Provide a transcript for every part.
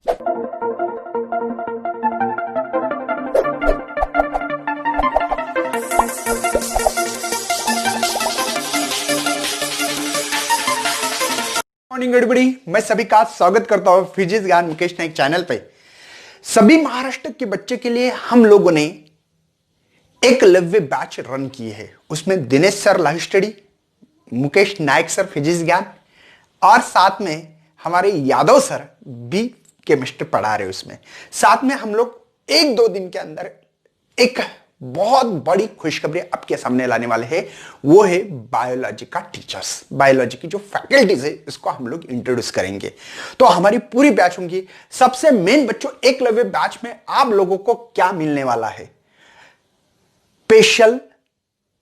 Morning everybody, मैं सभी का स्वागत करता हूं फिजिक्स ज्ञान मुकेश नाइक चैनल पे। सभी महाराष्ट्र के बच्चे के लिए हम लोगों ने एकलव्य बैच रन की है। उसमें Dinesh sir life study, Mukesh Naik sir physics ज्ञान और साथ में हमारे यादव सर भी केमिस्ट्री पढ़ा रहे। उसमें साथ में हम लोग एक दो दिन के अंदर एक बहुत बड़ी खुशखबरी आपके सामने लाने वाले हैं। वो है बायोलॉजी का टीचर्स, बायोलॉजी की जो फैकल्टीज है इसको हम लोग इंट्रोड्यूस करेंगे। तो हमारी पूरी बैच होंगी। सबसे मेन बच्चों, एकलव्य बैच में आप लोगों को क्या मिलने वाला है? स्पेशल,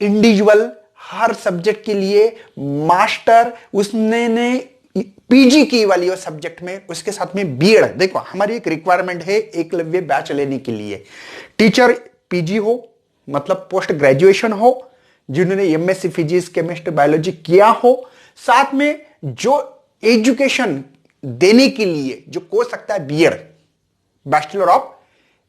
इंडिविजुअल, हर सब्जेक्ट के लिए मास्टर, उसने पीजी की वाली और सब्जेक्ट में, उसके साथ में बीएड। देखो हमारी एक रिक्वायरमेंट है एकलव्य बैच लेने के लिए, टीचर पीजी हो, मतलब पोस्ट ग्रेजुएशन हो, जिन्होंने एमएससी फिजिक्स केमिस्ट्री बायोलॉजी किया हो, साथ में जो एजुकेशन देने के लिए जो कोर्स सकता है बीएड, बैचलर ऑफ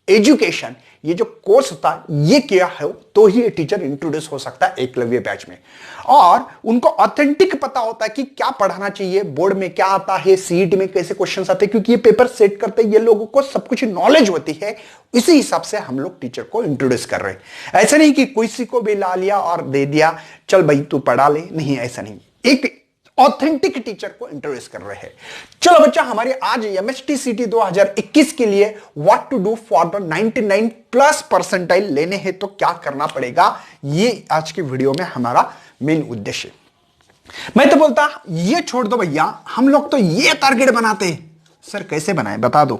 एजुकेशन, ये जो कोर्स होता है ये किया है तो ही टीचर इंट्रोड्यूस हो सकता है एकलव्य बैच में। और उनको ऑथेंटिक पता होता है कि क्या पढ़ाना चाहिए, बोर्ड में क्या आता है, सीईटी में कैसे क्वेश्चंस आते हैं, क्योंकि ये पेपर सेट करते हैं, ये लोगों को सब कुछ नॉलेज होती है। इसी हिसाब से हम लोग टीचर को इंट्रोड्यूस कर रहे हैं। ऐसा नहीं कि किसी को भी ला लिया और दे दिया चल भाई तू पढ़ा ले, नहीं, ऐसा नहीं। एक ऑथेंटिक टीचर को इंट्रोड्यूस कर रहे हैं। चलो बच्चा, हमारे आज एमएसटीसीटी 2021 के लिए what to do for the 99 plus percentile लेने हैं तो क्या करना पड़ेगा, ये आज की वीडियो में हमारा मेन उद्देश्य। मैं तो बोलता ये छोड़ दो भैया, हम लोग तो ये टारगेट बनाते हैं। सर कैसे बनाए बता दो,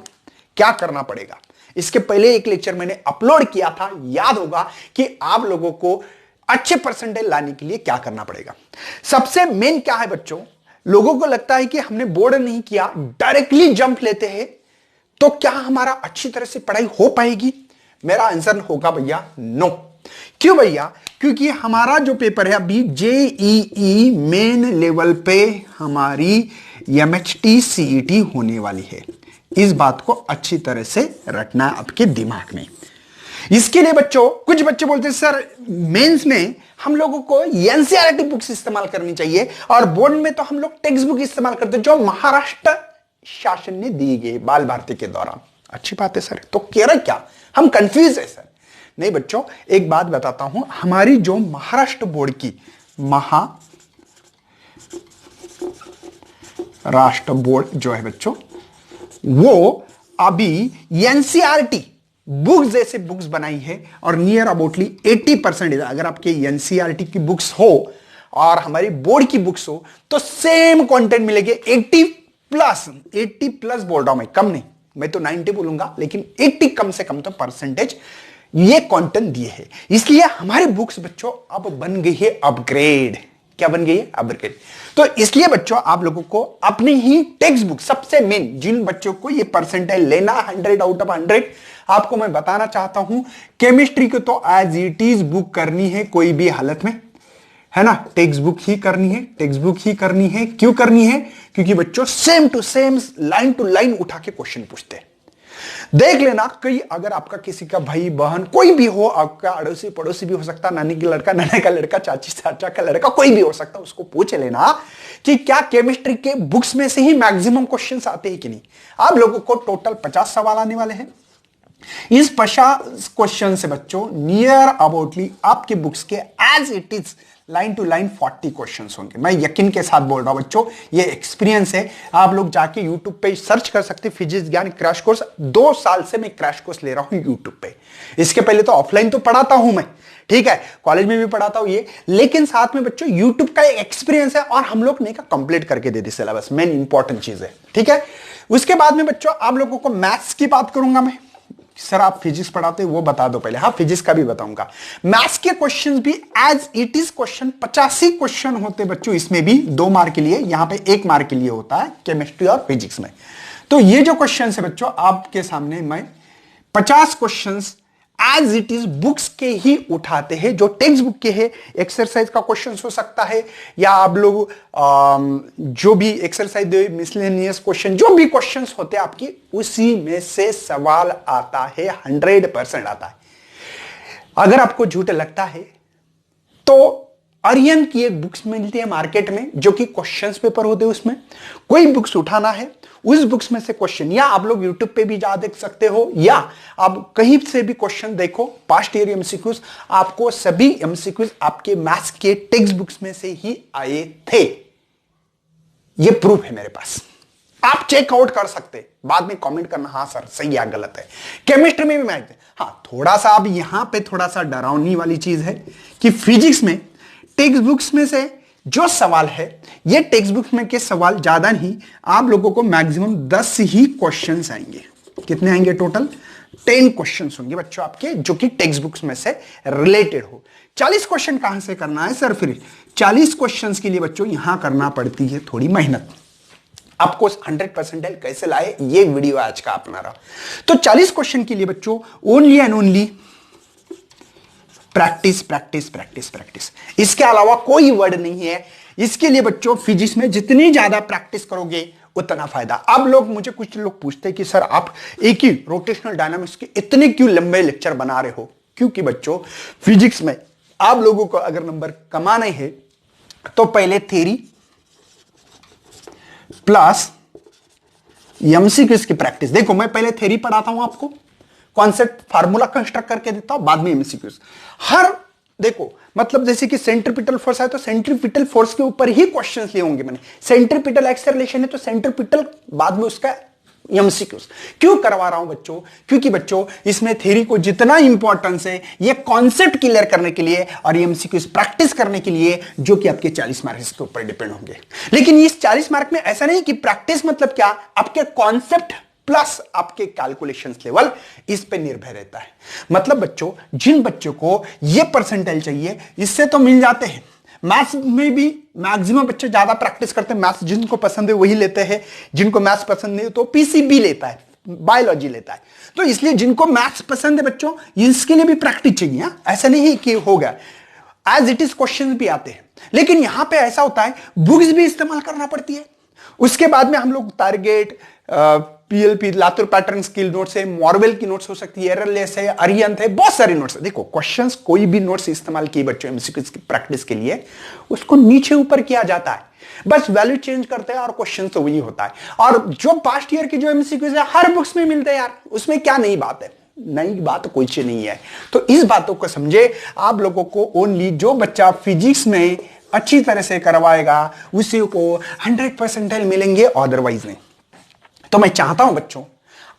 क्या करना पड़ेगा? इसके पहले एक लेक्चर मैंने अपलोड किया था, याद होगा, कि आप लोगों को अच्छे परसेंटेज लाने के लिए क्या करना पड़ेगा। सबसे मेन क्या है बच्चों, लोगों को लगता है कि हमने बोर्ड नहीं किया, डायरेक्टली जंप लेते हैं तो क्या हमारा अच्छी तरह से पढ़ाई हो पाएगी? मेरा आंसर होगा भैया नो। क्यों भैया? क्योंकि हमारा जो पेपर है अभी जेईई मेन लेवल पे हमारी एमएचटी सीईटी होने वाली है। इस बात को अच्छी तरह से रखना आपके दिमाग में। इसके लिए बच्चों, कुछ बच्चे बोलते हैं सर मेंस में हम लोगों को एनसीईआरटी बुक्स इस्तेमाल करनी चाहिए और बोर्ड में तो हम लोग टेक्स्ट बुक इस्तेमाल करते हैं जो महाराष्ट्र शासन ने दी गई बाल भारती के दौरान। अच्छी बात है सर, तो कह रहे क्या हम कंफ्यूज है सर? नहीं बच्चों, एक बात बताता हूं, हमारी जो महाराष्ट्र बोर्ड की महाराष्ट्र बोर्ड जो है बच्चों, वो अभी एनसीईआरटी बुक्स जैसे बुक्स बनाई है और नियर अबाउटली 80% अगर आपके एनसीईआरटी की बुक्स हो और हमारी बोर्ड की बुक्स हो तो सेम कंटेंट मिलेंगे। 80 प्लस बोल रहा हूं मैं, कम नहीं, मैं तो 90 बोलूंगा, लेकिन 80 कम से कम तो परसेंटेज ये कंटेंट दिए है। इसलिए हमारी बुक्स बच्चों अब बन गई है अपग्रेड। क्या बन गई है? अपग्रेड। तो इसलिए बच्चों आप लोगों को अपनी ही टेक्स्ट बुक, सबसे मेन जिन बच्चों को ये परसेंटाइल लेना 100 आउट ऑफ 100, आपको मैं बताना चाहता हूं, केमिस्ट्री को तो एज इट इज बुक करनी है कोई भी हालत में, है ना। टेक्स्ट बुक ही करनी है, टेक्स्ट बुक ही करनी है। क्यों करनी है? क्योंकि बच्चों same to same, line to line उठा के क्वेश्चन पूछते हैं। देख लेना, कई अगर आपका किसी का भाई बहन कोई भी हो, आपका अड़ोसी पड़ोसी भी हो सकता, नानी का लड़का, नाना का लड़का, चाची चाचा का लड़का, कोई भी हो सकता, उसको पूछ लेना कि क्या केमिस्ट्री के बुक्स में से ही मैक्सिमम क्वेश्चंस आते हैं कि नहीं। आप लोगों को टोटल 50 सवाल आने वाले हैं। इस 50 क्वेश्चन से बच्चों नियर अबाउटली आपके बुक्स के as it is line to line 40 questions होंगे। मैं यकीन के साथ बोल रहा हूं बच्चों, ये एक्सपीरियंस है। आप लोग जाके YouTube पे सर्च कर सकते हैं, फिजिक्स ज्ञान क्रैश कोर्स। 2 साल से मैं क्रैश कोर्स ले रहा हूं YouTube पे। इसके पहले तो ऑफलाइन तो पढ़ाता हूं मैं, ठीक है, कॉलेज में भी पढ़ाता हूं ये, लेकिन साथ में बच्चों YouTube का एक एक्सपीरियंस है और हम लोग नहीं का कंप्लीट करके दे दी सिलेबस, मेन इंपॉर्टेंट चीज है, ठीक है। उसके बाद में बच्चों आप लोगों को मैथ्स की बात करूंगा मैं। सर आप फिजिक्स पढ़ाते हो वो बता दो पहले। हाँ, फिजिक्स का भी बताऊंगा। मैथ्स के क्वेश्चंस भी as it is question 85 question होते बच्चों। इसमें भी 2 मार्क के लिए, यहां पे 1 मार्क के लिए होता है केमिस्ट्री और फिजिक्स में। तो ये जो क्वेश्चन है बच्चों आपके सामने मैं 50 question as it is books के ही उठाते हैं, जो टेक्स्ट बुक के है। एक्सरसाइज का क्वेश्चन हो सकता है, या आप लोग जो भी एक्सरसाइज दे, मिसलेनियस क्वेश्चन, जो भी क्वेश्चंस होते हैं आपकी, उसी में से सवाल आता है, 100% आता है। अगर आपको झूठ लगता है तो आर्यन की एक बुक्स मिलती है मार्केट में, जो कि क्वेश्चंस पेपर होते हैं। उसमें कोई बुक्स उठाना है, उस बुक्स में से क्वेश्चन, या आप लोग यूट्यूब पे भी जा देख सकते हो, या आप कहीं से भी क्वेश्चन देखो, पास्ट ईयर एमसीक्यूज, आपको सभी एमसीक्यूज आपके मैथ्स के टेक्स्ट बुक्स में से ही आए थे। ये प्रूफ है मेरे पास, आप चेकआउट कर सकते, बाद में कमेंट करना हाँ सर सही या गलत है। केमिस्ट्री में भी मैथ, हाँ थोड़ा सा अब यहां पे थोड़ा सा डरावनी वाली चीज है कि फिजिक्स में टेक्स्ट बुक्स में से जो सवाल है, ये टेक्स्ट बुक्स में के सवाल ज्यादा नहीं, आप लोगों को मैक्सिमम 10 ही क्वेश्चंस आएंगे। कितने आएंगे टोटल? 10 क्वेश्चंस होंगे बच्चों आपके, जो कि टेक्स्ट बुक्स में से रिलेटेड हो। 40 क्वेश्चन कहां से करना है सर? फिर 40 क्वेश्चंस के लिए बच्चों यहां करना पड़ती है थोड़ी मेहनत। आपको 100% कैसे लाए, ये वीडियो आज का अपना रहा। तो 40 क्वेश्चन के लिए बच्चों only and only practice practice practice practice, इसके अलावा कोई वर्ड नहीं है। इसके लिए बच्चों फिजिक्स में जितनी ज्यादा प्रैक्टिस करोगे उतना फायदा। अब लोग मुझे कुछ लोग पूछते हैं कि सर आप एक ही रोटेशनल डायनामिक्स के इतने क्यों लंबे लेक्चर बना रहे हो? क्योंकि बच्चों फिजिक्स में आप लोगों को अगर नंबर कमाने हैं तो पहले थ्योरी प्लस एमसीक्यूज की प्रैक्टिस। देखो मैं पहले थ्योरी पढ़ाता हूं आपको, कॉन्सेप्ट फार्मूला कंस्ट्रक्ट करके देता हूं, बाद में एमसीक्यूज। हर देखो मतलब जैसे कि सेंट्रीपिटल फोर्स है तो सेंट्रीपिटल फोर्स के ऊपर ही क्वेश्चंस लिए होंगे मैंने। सेंट्रीपिटल एक्सेलरेशन है तो सेंट्रीपिटल, बाद में उसका एमसीक्यूज। क्यों करवा रहा हूं बच्चों? क्योंकि बच्चों इसमें थ्योरी को जितना इंपॉर्टेंस है ये कॉन्सेप्ट क्लियर करने के लिए और एमसीक्यूज प्रैक्टिस करने के लिए, जो कि आपके 40 मार्क्स के ऊपर डिपेंड होंगे। लेकिन इस 40 मार्क में ऐसा नहीं कि प्रैक्टिस मतलब क्या, आपके कॉन्सेप्ट प्लस आपके कैलकुलेशंस लेवल इस पे निर्भर रहता है। मतलब बच्चों जिन बच्चों को ये परसेंटाइल चाहिए इससे तो मिल जाते हैं। मैथ्स में भी मैक्सिमम बच्चे ज्यादा प्रैक्टिस करते हैं, मैथ्स जिनको पसंद है वही लेते हैं, जिनको मैथ्स पसंद नहीं तो पीसीबी लेता है, बायोलॉजी लेता है। तो इसलिए जिनको मैथ्स पसंद है बच्चों इसके लिए भी प्रैक्टिस चाहिए। ऐसा नहीं कि होगा, एज इट इज क्वेश्चन भी आते हैं। लेकिन यहां पे ऐसा होता है बुक्स भी इस्तेमाल करना पड़ती है। उसके बाद में हम लोग target, PLP, Latur pattern skill notes है, मॉर्वेल की नोट्स हो सकती है, एररलेस है, अरियंत है, बहुत सारे नोट्स है। देखो क्वेश्चंस कोई भी नोट्स इस्तेमाल किए बच्चों एमसीक्यूज की प्रैक्टिस के लिए, उसको नीचे ऊपर किया जाता है, बस वैल्यू चेंज करते हैं और क्वेश्चन तो वही होता है। और जो पास्ट ईयर की जो एमसीक्यूज है हर बुक्स में मिलते हैं यार, उसमें क्या नई बात है? नई बात कोई चीज नहीं है। तो इस बातों को समझे आप लोगों को। ओनली जो बच्चा फिजिक्स में अच्छी तरह से करवाएगा उसी को 100% मिलेंगे, अदरवाइज नहीं। तो मैं चाहता हूं बच्चों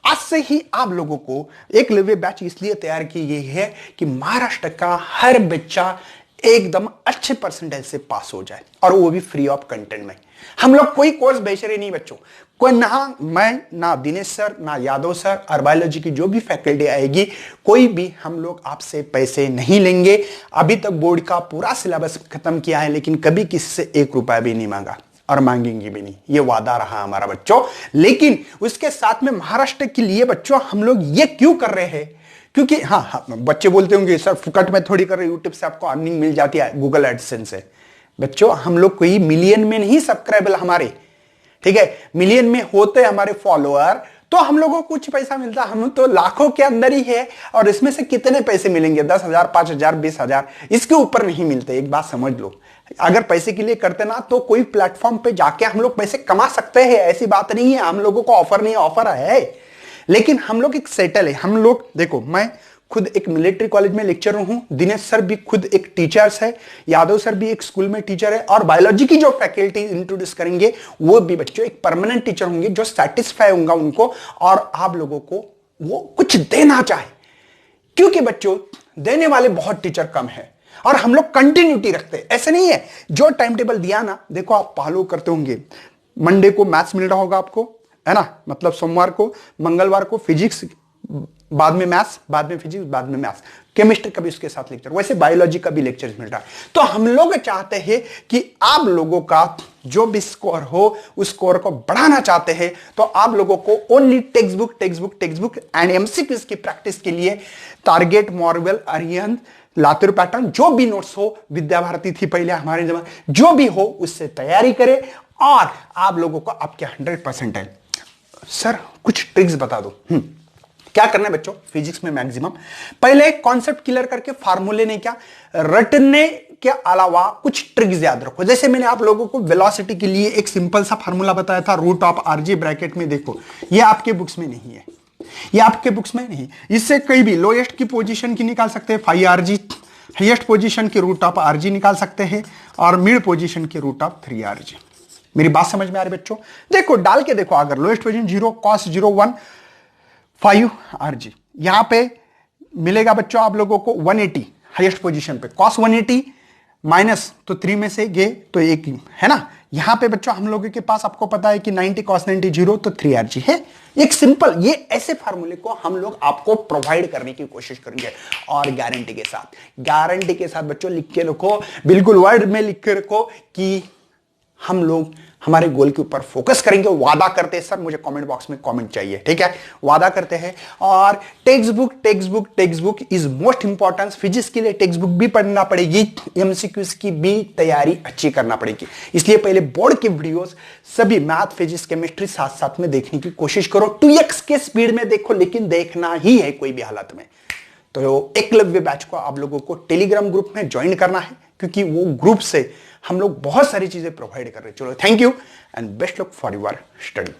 आज से ही आप लोगों को एक लव्य बैच इसलिए तैयार की गई है कि महाराष्ट्र का हर बच्चा एकदम अच्छे परसेंटेज से पास हो जाए, और वो भी फ्री ऑफ कंटेंट में। हम लोग कोई कोर्स बेच रहे नहीं बच्चों, कोई ना मैं, ना दिनेश सर, ना यादव सर, और बायोलॉजी की जो भी फैकल्टी आएगी, कोई भी हम लोग आपसे पैसे नहीं लेंगे। अभी तक बोर्ड का पूरा सिलेबस खत्म किया है, लेकिन कभी किसी से 1 रुपया भी नहीं मांगा और मांगेंगे भी नहीं, ये वादा रहा हमारा बच्चों। लेकिन उसके साथ में महाराष्ट्र के लिए बच्चों हम लोग ये क्यों कर रहे हैं? क्योंकि हाँ बच्चे बोलते होंगे सर फुकट में थोड़ी कर रहे, यूट्यूब से आपको अर्निंग मिल जाती है, गूगल एडसेंस से। बच्चों हम लोग कोई मिलियन में नहीं सब्सक्राइबर हमारे, ठीक है, मिलियन में होते हमारे फॉलोअर, तो हम लोगों को कुछ पैसा मिलता, हम तो लाखों के अंदर ही है। और इसमें से कितने पैसे मिलेंगे? 10,000, 5,000, 20,000, इसके ऊपर नहीं मिलते। एक बात समझ लो, अगर पैसे के लिए करते ना तो कोई प्लेटफॉर्म पे जाके हम लोग पैसे कमा सकते हैं, ऐसी बात नहीं है। हम लोगों को ऑफर नहीं, ऑफर है, लेकिन हम लोग एक सेटल है। हम लोग देखो, मैं खुद एक मिलिट्री कॉलेज में लेक्चरर हूं, दिनेश सर भी खुद एक टीचर्स है, यादव सर भी एक स्कूल में टीचर है, और बायोलॉजी की जो फैकल्टी इंट्रोड्यूस करेंगे वो भी बच्चों एक परमानेंट टीचर होंगे, जो सेटिस्फाई होंगे उनको, और आप लोगों को वो कुछ देना चाहे। क्योंकि बच्चों देने वाले बहुत टीचर कम है, और हम लोग कंटिन्यूटी रखते हैं। ऐसे नहीं है जो टाइम टेबल दिया ना, देखो आप फॉलो करते होंगे, मंडे को मैथ्स मिल रहा होगा आपको, है ना, मतलब सोमवार को, मंगलवार को फिजिक्स, बाद में मैथ्स, बाद में फिजिक्स, बाद में मैथ्स, केमिस्ट्री का भी उसके साथ लेक्चर, वैसे बायोलॉजी का भी लेक्चर मिल रहा है। तो हम लोग चाहते हैं कि आप लोगों का जो भी स्कोर हो उस स्कोर को बढ़ाना चाहते हैं, तो आप लोगों को only text book and MCQs की प्रैक्टिस के लिए टारगेट, मॉर्वेल, अरिहंत, लातूर पैटर्न, जो भी नोट्स हो, विद्या भारती थी पहले हमारे जमाने, जो भी हो उससे तैयारी करें और आप लोगों को आपके 100% है। सर कुछ ट्रिक्स बता दो। क्या करना है बच्चों फिजिक्स में मैक्सिमम, पहले कॉन्सेप्ट क्लियर करके फार्मूले ने क्या रटने के अलावा कुछ ट्रिक्स याद रखो। जैसे मैंने आप लोगों को वेलोसिटी के लिए एक सिंपल सा फार्मूला बताया था, रूट ऑफ आरजी ब्रैकेट में देखो, ये आपके बुक्स में नहीं है, ये आपके बुक्स में नहीं। इससे कहीं भी लोएस्ट की पोजीशन की निकाल सकते हैं 5 आरजी, हाईएस्ट पोजीशन की रूट ऑफ आरजी निकाल सकते हैं और मिड पोजीशन की रूट ऑफ 3 आरजी। मेरी बात समझ में आ रही बच्चों? देखो डाल के देखो, अगर लोएस्ट पोजीशन 0 cos 0 1 5 आरजी, यहां पे मिलेगा बच्चों आप लोगों को 180 हाईएस्ट पोजीशन पे, cos 180 माइनस तो 3 में से गे तो 1 है ना। यहां पे बच्चों हम लोगों के पास आपको पता है कि 90 cos 90 0 तो 3 आरजी है। एक सिंपल ये ऐसे फार्मूले को हम लोग आपको प्रोवाइड करने की कोशिश करेंगे और गारंटी के साथ बच्चों लिख के रखो, बिल्कुल वर्ड में लिख के रखो कि हम लोग हमारे गोल के ऊपर फोकस करेंगे। वादा करते हैं सर, मुझे कमेंट बॉक्स में कमेंट चाहिए, ठीक है, वादा करते हैं। और text book is most important. Physics के लिए टेक्स्ट बुक भी पढ़ना पड़ेगी, एमसीक्यूज की भी तैयारी अच्छी करना पड़ेगी। इसलिए पहले बोर्ड के वीडियोस सभी मैथ, फिजिक्स, केमिस्ट्री साथ साथ में देखने की कोशिश करो। 2x के स्पीड में देखो, लेकिन देखना ही है कोई भी हालत में। तो एकलव्य बैच को आप लोगों को टेलीग्राम ग्रुप में ज्वाइन करना है, क्योंकि वो ग्रुप से हम लोग बहुत सारी चीजें प्रोवाइड कर रहे हैं। चलो thank you and best luck for your study.